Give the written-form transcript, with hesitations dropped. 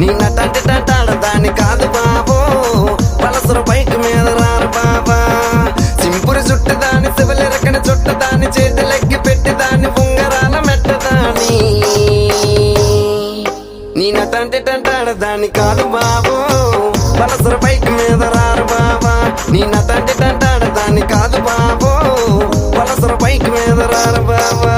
నీ నటంటి టాడదాని కాదు బాబో పలసర బైక్ మీద రారు బాబా సింపురి చుట్టదాని శివలెరకని చుట్టదాని చేతులెక్కి పెట్టిదాని ఉంగరాల మెట్టదాని నీ నటంటి టాడదాని కాదు బాబో పలసర బైక్ మీద రారు బాబా నీ నటంటి టాడదాని కాదు బాబో పలసర బైక్ మీద రారు బాబా